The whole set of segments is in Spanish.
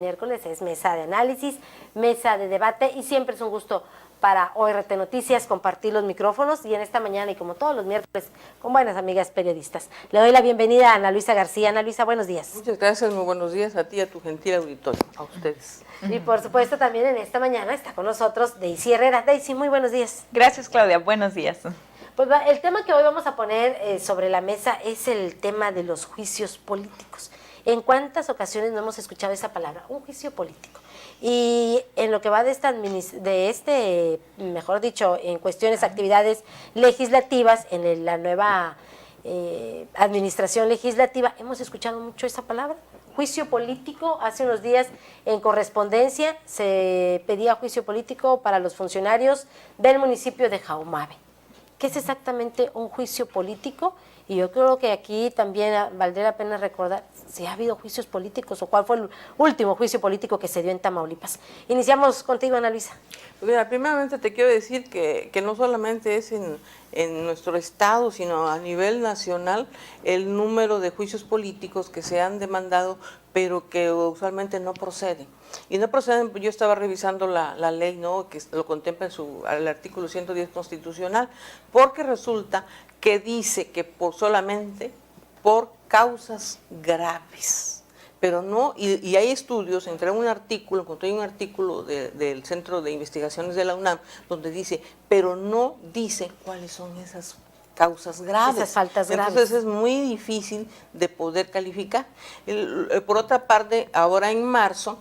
Miércoles es mesa de análisis, mesa de debate y siempre es un gusto para ORT Noticias compartir los micrófonos y en esta mañana y como todos los miércoles con buenas amigas periodistas. Le doy la bienvenida a Ana Luisa García. Ana Luisa, buenos días. Muchas gracias, muy buenos días a ti y a tu gentil auditorio, a ustedes. Y por supuesto también en esta mañana está con nosotros Daisy Herrera. Daisy, muy buenos días. Gracias, Claudia, buenos días. Pues el tema que hoy vamos a poner sobre la mesa es el tema de los juicios políticos. ¿En cuántas ocasiones no hemos escuchado esa palabra? Un juicio político. Y en lo que va mejor dicho, en cuestiones, actividades legislativas, en la nueva administración legislativa, hemos escuchado mucho esa palabra. Juicio político, hace unos días en correspondencia se pedía juicio político para los funcionarios del municipio de Jaumabe. ¿Qué es exactamente un juicio político? Y yo creo que aquí también valdría la pena recordar si ha habido juicios políticos o cuál fue el último juicio político que se dio en Tamaulipas. Iniciamos contigo, Ana Luisa. Pues mira, primeramente te quiero decir que no solamente es en nuestro estado, sino a nivel nacional, el número de juicios políticos que se han demandado, pero que usualmente no proceden. Y no proceden, yo estaba revisando la ley, ¿no?, que lo contempla en el artículo 110 constitucional, porque resulta que dice que solamente por causas graves, pero no, y hay estudios, encontré un artículo del Centro de Investigaciones de la UNAM, donde dice, pero no dice cuáles son esas causas graves. Esas faltas graves. Entonces es muy difícil de poder calificar. Por otra parte, ahora en marzo,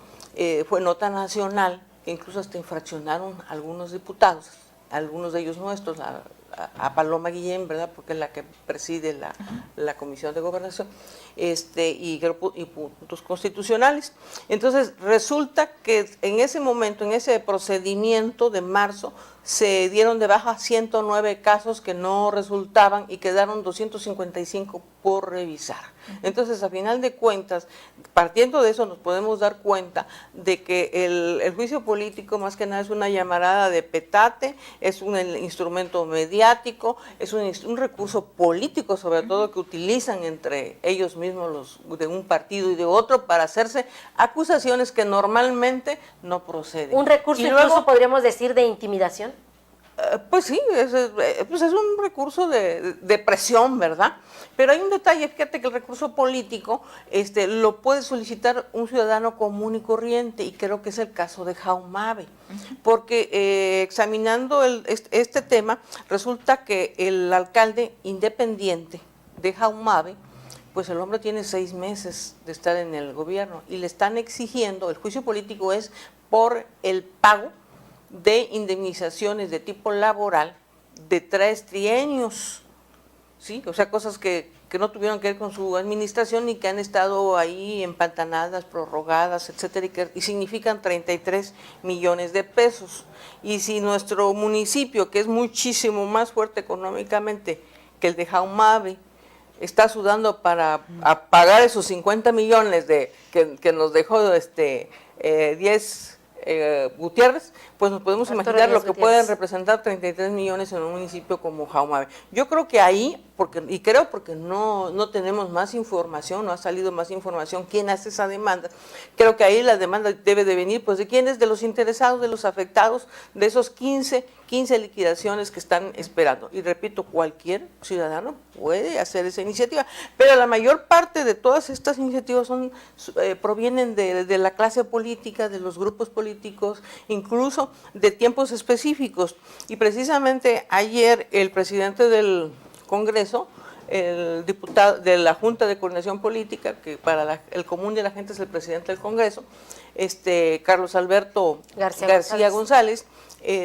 fue nota nacional, que incluso hasta infraccionaron algunos diputados, algunos de ellos nuestros, a Paloma Guillén, ¿verdad?, porque es la que preside la Comisión de Gobernación, y puntos constitucionales. Entonces, resulta que en ese momento, en ese procedimiento de marzo, se dieron de baja 109 casos que no resultaban y quedaron 255 por revisar. Entonces, a final de cuentas, partiendo de eso, nos podemos dar cuenta de que el juicio político, más que nada, es una llamarada de petate, es un instrumento mediático, es un recurso político, sobre todo, que utilizan entre ellos mismos los de un partido y de otro para hacerse acusaciones que normalmente no proceden. ¿Un recurso incluso podríamos decir de intimidación? Pues sí, es un recurso de presión, ¿verdad? Pero hay un detalle, fíjate que el recurso político lo puede solicitar un ciudadano común y corriente, y creo que es el caso de Jaumabe, porque examinando este tema, resulta que el alcalde independiente de Jaumabe, pues el hombre tiene 6 meses de estar en el gobierno, y le están exigiendo, el juicio político es por el pago de indemnizaciones de tipo laboral de 3 trienios, ¿sí? O sea, cosas que no tuvieron que ver con su administración y que han estado ahí empantanadas, prorrogadas, etcétera, y significan 33 millones de pesos. Y si nuestro municipio, que es muchísimo más fuerte económicamente que el de Jaumabe, está sudando para pagar esos 50 millones que nos dejó 10 Gutiérrez, pues nos podemos imaginar lo que pueden representar 33 millones en un municipio como Jaumabe. Yo creo que ahí, porque no tenemos más información, no ha salido más información, quién hace esa demanda, creo que ahí la demanda debe de venir, pues, de quiénes, de los interesados, de los afectados, de esos 15 liquidaciones que están esperando. Y repito, cualquier ciudadano puede hacer esa iniciativa, pero la mayor parte de todas estas iniciativas provienen de la clase política, de los grupos políticos, incluso de tiempos específicos. Y precisamente ayer el presidente del Congreso, el diputado de la Junta de Coordinación Política, que para el común de la gente es el presidente del Congreso, Carlos Alberto García González,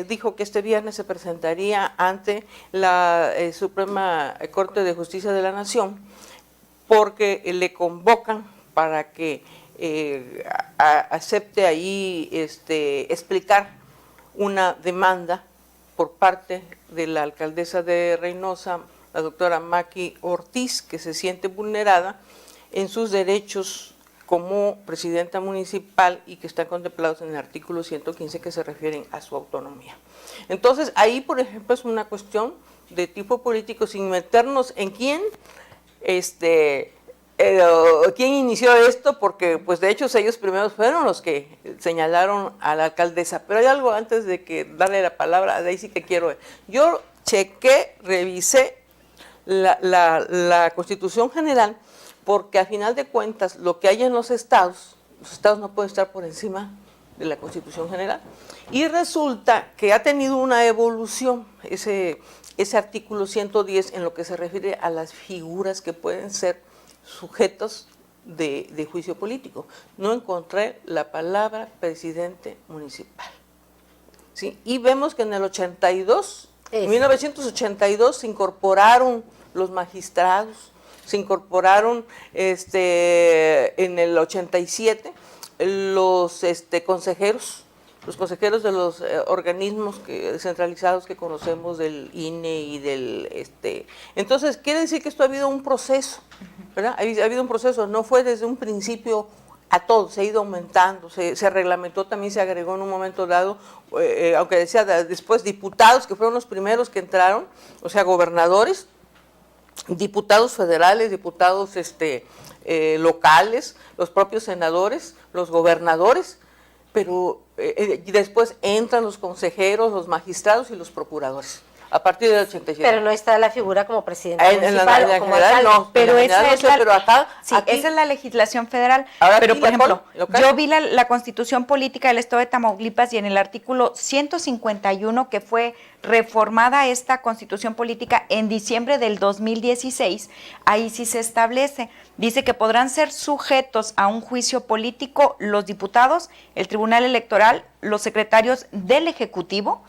dijo que este viernes se presentaría ante la Suprema Corte de Justicia de la Nación, porque le convocan para que acepte ahí explicar una demanda por parte de la alcaldesa de Reynosa, la doctora Maki Ortiz, que se siente vulnerada en sus derechos como presidenta municipal y que están contemplados en el artículo 115, que se refieren a su autonomía. Entonces, ahí, por ejemplo, es una cuestión de tipo político, sin meternos en quién quién inició esto, porque pues de hecho ellos primeros fueron los que señalaron a la alcaldesa. Pero hay algo antes de que darle la palabra a Daisy que quiero. Yo chequé, revisé la Constitución General, porque a final de cuentas lo que hay en los estados no pueden estar por encima de la Constitución General. Y resulta que ha tenido una evolución ese artículo 110 en lo que se refiere a las figuras que pueden ser sujetos de juicio político. No encontré la palabra presidente municipal. ¿Sí? Y vemos que en el 82, en 1982 se incorporaron los magistrados, se incorporaron en el 87 los consejeros de los organismos descentralizados que conocemos del INE y del entonces quiere decir que esto ha habido un proceso, ¿verdad? Ha habido un proceso, no fue desde un principio a todo, se ha ido aumentando, se reglamentó, también se agregó en un momento dado, aunque decía después diputados, que fueron los primeros que entraron, o sea, gobernadores, diputados federales, diputados locales, los propios senadores, los gobernadores, pero después entran los consejeros, los magistrados y los procuradores. A partir del 87. Pero no está la figura como presidente municipal o como general, alcalde. no, pero esa es esa es la legislación federal. Ahora pero, aquí, por ejemplo, local. yo vi la Constitución Política del Estado de Tamaulipas y en el artículo 151, que fue reformada esta Constitución Política en diciembre del 2016, ahí sí se establece, dice que podrán ser sujetos a un juicio político los diputados, el Tribunal Electoral, los secretarios del Ejecutivo,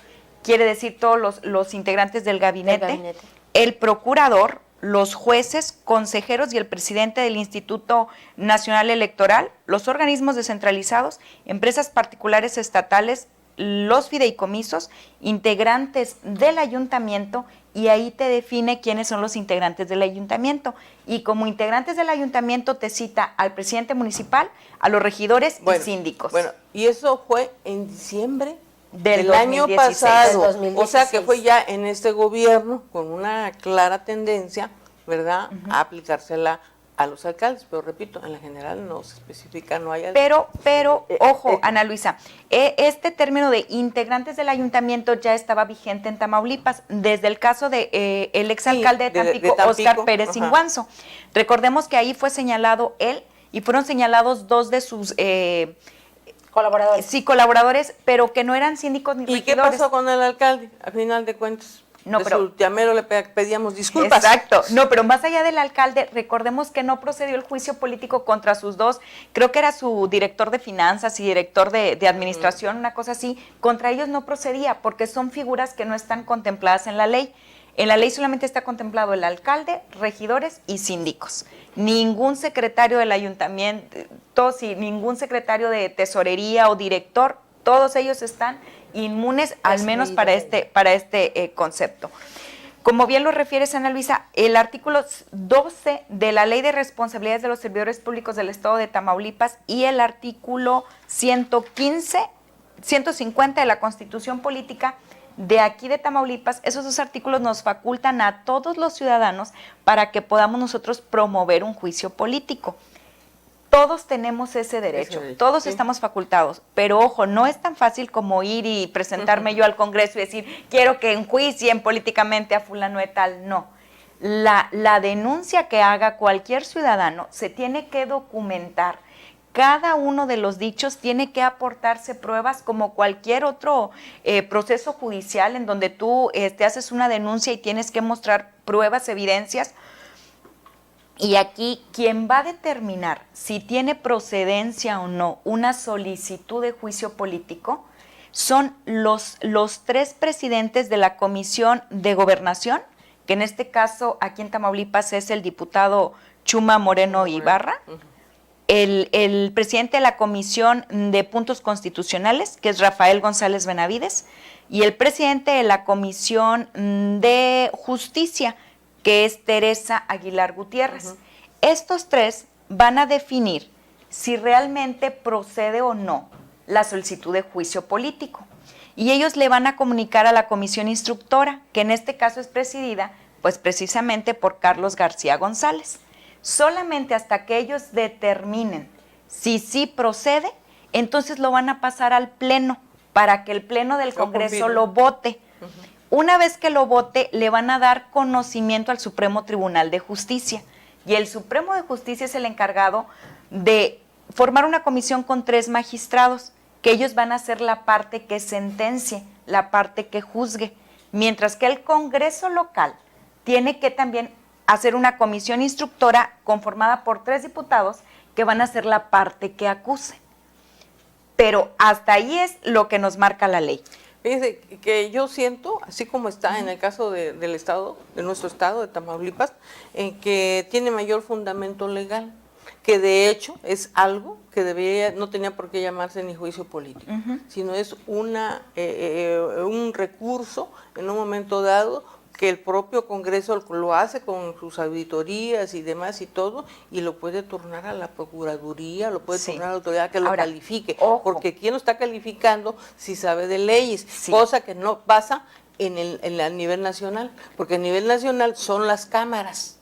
quiere decir todos los integrantes del gabinete, el procurador, los jueces, consejeros y el presidente del Instituto Nacional Electoral, los organismos descentralizados, empresas particulares estatales, los fideicomisos, integrantes del ayuntamiento, y ahí te define quiénes son los integrantes del ayuntamiento. Y como integrantes del ayuntamiento te cita al presidente municipal, a los regidores y síndicos. Bueno, y eso fue en diciembre del año 2016, pasado, del 2016. o sea que fue ya en este gobierno con una clara tendencia, ¿verdad?, a aplicársela a los alcaldes, pero repito, en la general no se especifica, no hay... Pero ojo, Ana Luisa, este término de integrantes del ayuntamiento ya estaba vigente en Tamaulipas, desde el caso de el exalcalde de Tampico, Óscar Pérez Inguanzo. Recordemos que ahí fue señalado él y fueron señalados dos de sus... colaboradores. Sí, colaboradores, pero que no eran síndicos ni regidores. ¿Y qué pasó con el alcalde, a final de cuentas? No, de pero su llamero le pedíamos disculpas. Exacto, no, pero más allá del alcalde, recordemos que no procedió el juicio político contra sus dos, creo que era su director de finanzas y director de administración, una cosa así, contra ellos no procedía, porque son figuras que no están contempladas en la ley. En la ley solamente está contemplado el alcalde, regidores y síndicos. Ningún secretario del ayuntamiento, ningún secretario de tesorería o director, todos ellos están inmunes, al menos para este concepto. Como bien lo refieres, Ana Luisa, el artículo 12 de la Ley de Responsabilidades de los Servidores Públicos del Estado de Tamaulipas y el artículo 150 de la Constitución Política de aquí de Tamaulipas, esos dos artículos nos facultan a todos los ciudadanos para que podamos nosotros promover un juicio político. Todos tenemos ese derecho, todos estamos facultados, pero ojo, no es tan fácil como ir y presentarme yo al Congreso y decir, quiero que enjuicien políticamente a fulano de tal, no. La denuncia que haga cualquier ciudadano se tiene que documentar. Cada uno de los dichos tiene que aportarse pruebas como cualquier otro proceso judicial en donde tú haces una denuncia y tienes que mostrar pruebas, evidencias. Y aquí quien va a determinar si tiene procedencia o no una solicitud de juicio político son los tres presidentes de la Comisión de Gobernación, que en este caso aquí en Tamaulipas es el diputado Chuma Moreno Ibarra, el presidente de la Comisión de Puntos Constitucionales, que es Rafael González Benavides, y el presidente de la Comisión de Justicia, que es Teresa Aguilar Gutiérrez. Estos tres van a definir si realmente procede o no la solicitud de juicio político. Y ellos le van a comunicar a la comisión instructora, que en este caso es presidida, pues precisamente por Carlos García González. Solamente hasta que ellos determinen si sí procede, entonces lo van a pasar al Pleno para que el Pleno del Congreso lo vote. Una vez que lo vote, le van a dar conocimiento al Supremo Tribunal de Justicia. Y el Supremo de Justicia es el encargado de formar una comisión con 3 magistrados, que ellos van a ser la parte que sentencie, la parte que juzgue, mientras que el Congreso local tiene que también hacer una comisión instructora conformada por 3 diputados que van a ser la parte que acuse. Pero hasta ahí es lo que nos marca la ley. Fíjense que yo siento, así como está en el caso del estado, de nuestro estado, de Tamaulipas, en que tiene mayor fundamento legal, que de hecho es algo que debería, no tenía por qué llamarse ni juicio político, sino es un recurso en un momento dado que el propio Congreso lo hace con sus auditorías y demás y todo, y lo puede turnar a la Procuraduría, lo puede turnar a la autoridad que lo califique, porque ¿quién lo está calificando si sabe de leyes? Cosa que no pasa a nivel nacional, porque a nivel nacional son las cámaras,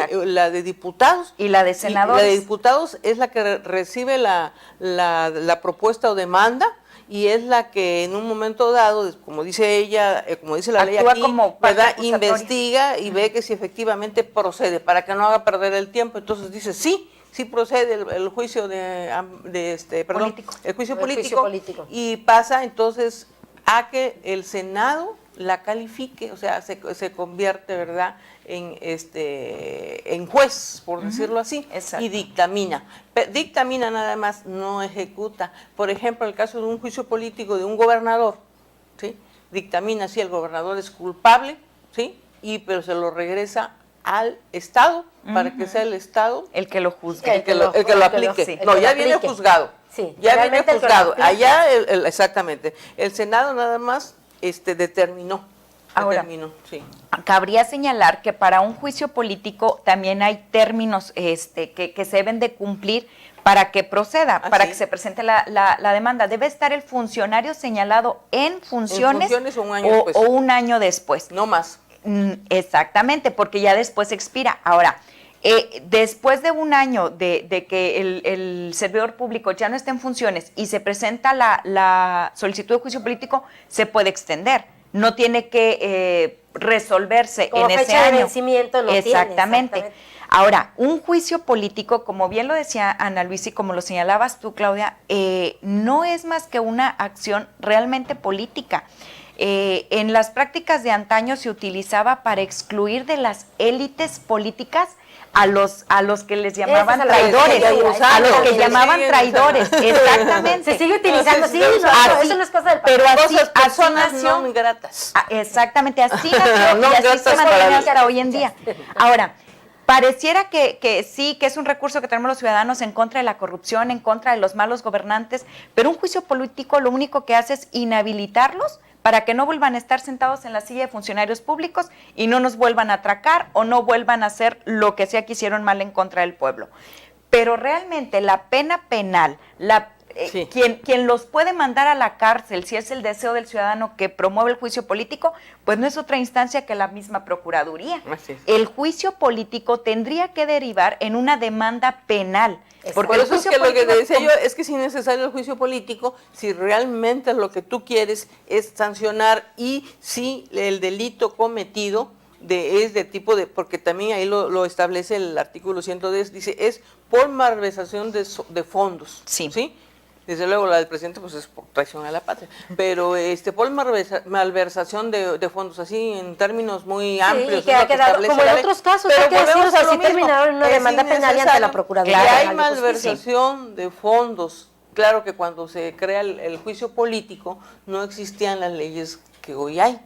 la de diputados y la de senadores. La de diputados es la que recibe la propuesta o demanda, y es la que en un momento dado, como dice ella, como dice la ley aquí, ¿verdad?, investiga y ve que si efectivamente procede, para que no haga perder el tiempo. Entonces dice, sí procede el juicio político. El juicio político, y pasa entonces a que el Senado la califique, o sea, se convierte, ¿verdad?, en juez, por decirlo así, y dictamina. Dictamina nada más, no ejecuta. Por ejemplo, en el caso de un juicio político de un gobernador, ¿sí?, dictamina si el gobernador es culpable, ¿sí?, pero se lo regresa al Estado para que sea el Estado el que lo juzgue, el que lo aplique. No, ya viene juzgado. Sí, ya viene juzgado. Allá, exactamente. El Senado nada más determinó. Ahora, sí. Cabría señalar que para un juicio político también hay términos que se deben de cumplir para que proceda, para que se presente la demanda. Debe estar el funcionario señalado en funciones o un año después. No más. Exactamente, porque ya después expira. Ahora, después de un año de que el servidor público ya no esté en funciones y se presenta la solicitud de juicio político, se puede extender. No tiene que resolverse como en ese fecha año. De vencimiento no exactamente. Tiene, exactamente. Ahora, un juicio político, como bien lo decía Ana Luisa y como lo señalabas tú, Claudia, no es más que una acción realmente política. En las prácticas de antaño se utilizaba para excluir de las élites políticas a los que les llamaban traidores, a los que llamaban traidores, exactamente. Se sigue utilizando, sí, eso no es cosa del pero así nació, no gratas. Exactamente, así nació y así se mantiene hasta hoy en día. Ahora, pareciera que sí, que es un recurso que tenemos los ciudadanos en contra de la corrupción, en contra de los malos gobernantes, pero un juicio político lo único que hace es inhabilitarlos para que no vuelvan a estar sentados en la silla de funcionarios públicos y no nos vuelvan a atracar o no vuelvan a hacer lo que sea que hicieron mal en contra del pueblo. Pero realmente la pena penal, quien los puede mandar a la cárcel, si es el deseo del ciudadano que promueve el juicio político, pues no es otra instancia que la misma Procuraduría. El juicio político tendría que derivar en una demanda penal. Porque por eso es que lo que te decía yo es que es innecesario el juicio político si realmente lo que tú quieres es sancionar y si el delito cometido es de tipo de, porque también ahí lo establece el artículo 110, dice, es por malversación de fondos. ¿Sí? Desde luego la del presidente pues es por traición a la patria, pero por malversación de fondos, así en términos muy amplios. Sí, que ha quedado, como en otros casos, hay que decirlo, así terminaron en una demanda penal ante la Procuraduría. Que hay malversación de fondos. Claro que cuando se crea el juicio político no existían las leyes que hoy hay.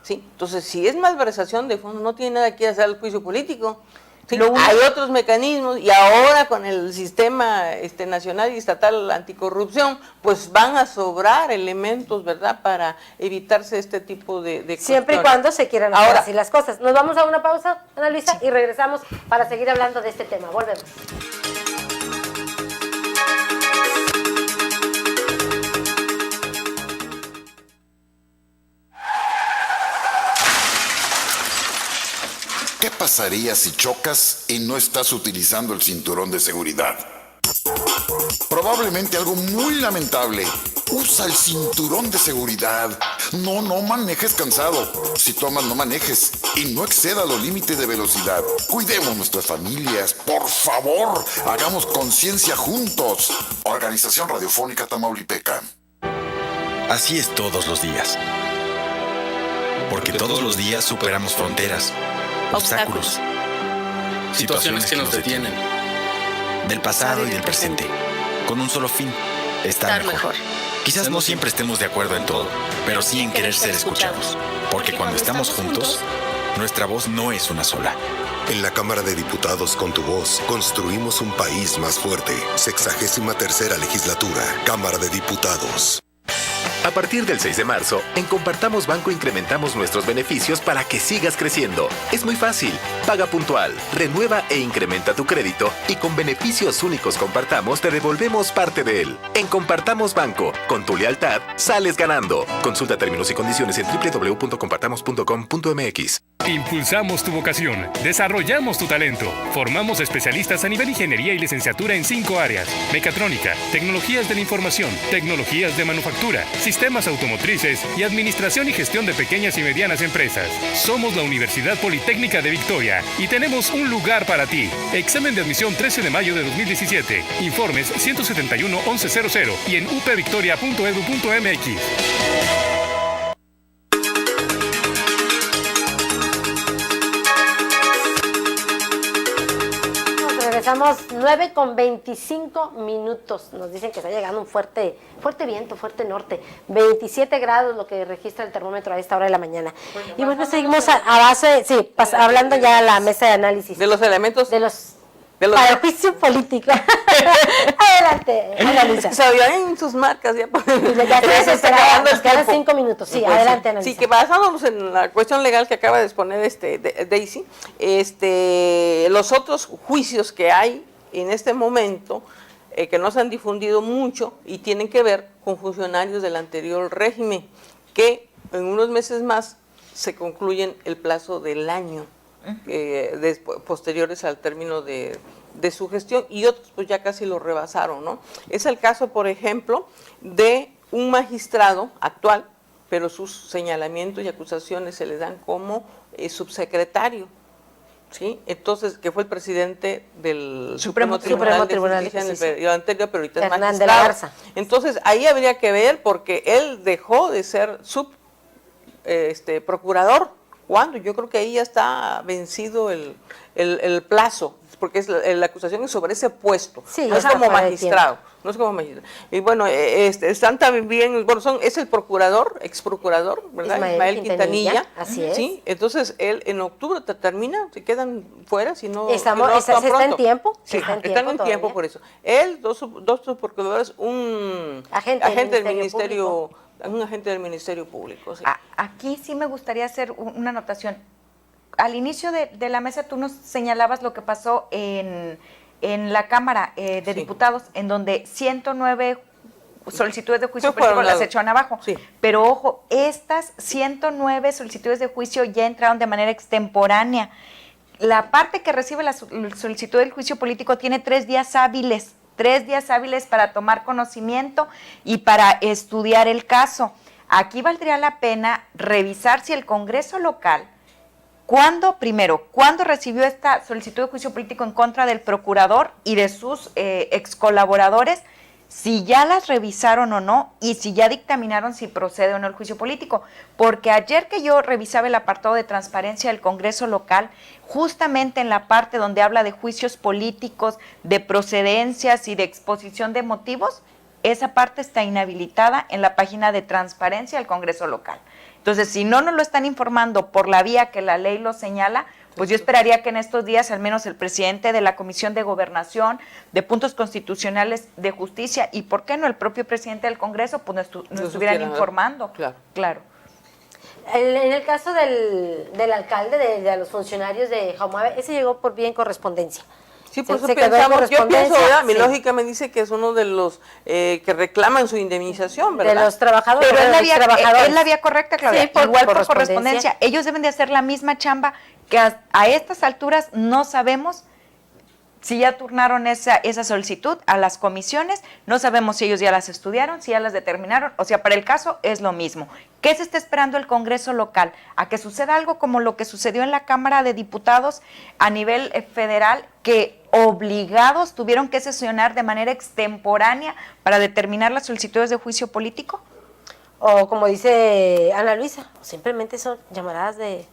¿Sí? Entonces, si es malversación de fondos, no tiene nada que hacer el juicio político. ¿Sí? Hay otros mecanismos y ahora con el sistema nacional y estatal anticorrupción, pues van a sobrar elementos, ¿verdad?, para evitarse este tipo de siempre y cuando se quieran hacer así las cosas. Nos vamos a una pausa, Ana Luisa, y regresamos para seguir hablando de este tema. Volvemos. ¿Qué pasaría si chocas y no estás utilizando el cinturón de seguridad? Probablemente algo muy lamentable. Usa el cinturón de seguridad. No manejes cansado. Si tomas, no manejes. Y no exceda los límites de velocidad. Cuidemos nuestras familias. Por favor, hagamos conciencia juntos. Organización Radiofónica Tamaulipeca. Así es todos los días. Porque todos los días superamos fronteras, obstáculos, situaciones que nos detienen. Del pasado y del presente, con un solo fin, estar mejor. Quizás no siempre estemos de acuerdo en todo, pero sí en querer ser escuchados. Porque cuando estamos juntos, nuestra voz no es una sola. En la Cámara de Diputados, con tu voz, construimos un país más fuerte. 63ª Legislatura, Cámara de Diputados. A partir del 6 de marzo, en Compartamos Banco incrementamos nuestros beneficios para que sigas creciendo. Es muy fácil. Paga puntual, renueva e incrementa tu crédito y con beneficios únicos Compartamos te devolvemos parte de él. En Compartamos Banco, con tu lealtad, sales ganando. Consulta términos y condiciones en www.compartamos.com.mx. Impulsamos tu vocación, desarrollamos tu talento, formamos especialistas a nivel ingeniería y licenciatura en 5 áreas: mecatrónica, tecnologías de la información, tecnologías de manufactura, sistemas automotrices y administración y gestión de pequeñas y medianas empresas. Somos la Universidad Politécnica de Victoria y tenemos un lugar para ti. Examen de admisión 13 de mayo de 2017. Informes 171-1100 y en upvictoria.edu.mx. Regresamos 9:25. Nos dicen que está llegando un fuerte viento, fuerte norte. 27 grados lo que registra el termómetro a esta hora de la mañana. Y bueno, seguimos a base, hablando ya a la mesa de análisis. De los elementos. Para el juicio político. Adelante, Ana Luisa. Se oían en sus marcas. Ya se está nos quedan 5 minutos. Sí, pues adelante, Ana Luisa. Sí, que basándonos en la cuestión legal que acaba de exponer Daisy, los otros juicios que hay en este momento, que no se han difundido mucho y tienen que ver con funcionarios del anterior régimen, que en unos meses más se concluyen el plazo del año. Posteriores al término de su gestión, y otros pues ya casi lo rebasaron, ¿no? Es el caso, por ejemplo, de un magistrado actual, pero sus señalamientos y acusaciones se le dan como subsecretario, ¿sí? Entonces, que fue el presidente del Supremo Tribunal de Justicia en el periodo anterior, pero ahorita es magistrado. Entonces, ahí habría que ver, porque él dejó de ser procurador. ¿Cuándo? Yo creo que ahí ya está vencido el plazo, porque la acusación es sobre ese puesto, sí, no es como magistrado. No es como magistrado. Y bueno, están también, es el procurador, ex procurador, ¿verdad? Ismael Quintanilla. Así es. ¿Sí? Entonces, él en octubre termina, se quedan fuera si no. ¿Está en tiempo? Sí, están en tiempo por eso. Él, dos procuradores, un agente del Ministerio. Un agente del Ministerio Público. Sí. Aquí sí me gustaría hacer una anotación. Al inicio de la mesa tú nos señalabas lo que pasó en la Cámara de Diputados, en donde 109 solicitudes de juicio político las echaron abajo. Sí. Pero ojo, estas 109 solicitudes de juicio ya entraron de manera extemporánea. La parte que recibe la solicitud del juicio político tiene 3 días hábiles. 3 días hábiles para tomar conocimiento y para estudiar el caso. Aquí valdría la pena revisar si el Congreso local, ¿cuándo recibió esta solicitud de juicio político en contra del procurador y de sus ex colaboradores, si ya las revisaron o no y si ya dictaminaron si procede o no el juicio político? Porque ayer que yo revisaba el apartado de transparencia del Congreso local, justamente en la parte donde habla de juicios políticos, de procedencias y de exposición de motivos, esa parte está inhabilitada en la página de transparencia del Congreso local. Entonces, si no nos lo están informando por la vía que la ley lo señala, pues yo esperaría que en estos días al menos el presidente de la Comisión de Gobernación, de Puntos Constitucionales de Justicia y, ¿por qué no?, el propio presidente del Congreso, pues nos estuvieran informando. Claro. En el caso del alcalde, de los funcionarios de Jaumabe, ese llegó por vía en correspondencia. Sí, por eso se quedó en pensamos, yo pienso, correspondencia, ¿verdad? Mi sí. lógica me dice que es uno de los que reclaman su indemnización, ¿verdad? De los trabajadores. Pero de los trabajadores. es la vía correcta, Claudia. Sí, por Igual por correspondencia. correspondencia. Ellos deben de hacer la misma chamba que a estas alturas no sabemos si ya turnaron esa solicitud a las comisiones, no sabemos si ellos ya las estudiaron, si ya las determinaron, o sea, para el caso es lo mismo. ¿Qué se está esperando el Congreso local? ¿A que suceda algo como lo que sucedió en la Cámara de Diputados a nivel federal, que obligados tuvieron que sesionar de manera extemporánea para determinar las solicitudes de juicio político? O como dice Ana Luisa, simplemente son llamaradas de...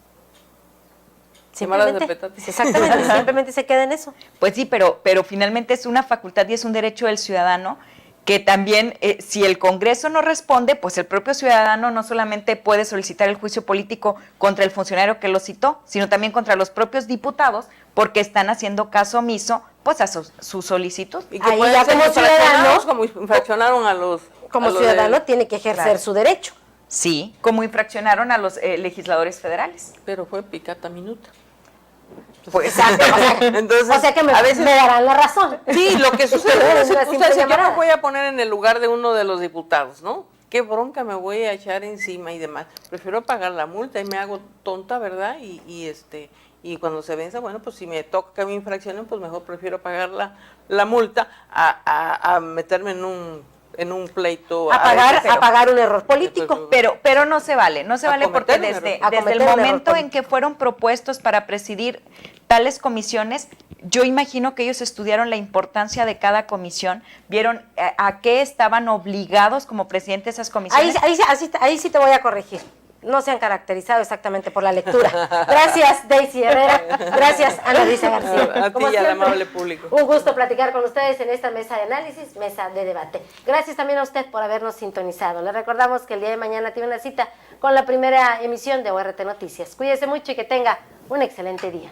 Llamadas de Simplemente, petate. exactamente, simplemente se queda en eso. Pues sí, pero finalmente es una facultad y es un derecho del ciudadano que también, si el Congreso no responde, pues el propio ciudadano no solamente puede solicitar el juicio político contra el funcionario que lo citó, sino también contra los propios diputados, porque están haciendo caso omiso pues a su solicitud. Y que Ahí pueden ya ser como infraccionados ciudadano- como infraccionaron a los... Como a los ciudadano del- tiene que ejercer Claro. su derecho. Sí, como infraccionaron a los legisladores federales. Pero fue picata minuta. Pues, Exacto. Entonces, O sea que me a veces- me darán la razón. Sí, lo que sucede es Es una que simple yo me llamada. voy a poner en el lugar de uno de los diputados, ¿no? ¿Qué bronca me voy a echar encima y demás? Prefiero pagar la multa y me hago tonta, ¿verdad? Y cuando se venza, bueno, pues si me toca que me infraccionen, pues mejor prefiero pagar la multa a meterme en un pleito. A pagar un error político. Pero no se vale porque cometer un desde error. A el cometer un error momento en político. que fueron propuestos para presidir tales comisiones, yo imagino que ellos estudiaron la importancia de cada comisión, vieron a qué estaban obligados como presidente de esas comisiones. Ahí sí te voy a corregir. No se han caracterizado exactamente por la lectura. Gracias, Daisy Herrera. Gracias, Ana Luisa García. A ti Como y al siempre, amable público. Un gusto platicar con ustedes en esta mesa de análisis, mesa de debate. Gracias también a usted por habernos sintonizado. Le recordamos que el día de mañana tiene una cita con la primera emisión de ORT Noticias. Cuídese mucho y que tenga un excelente día.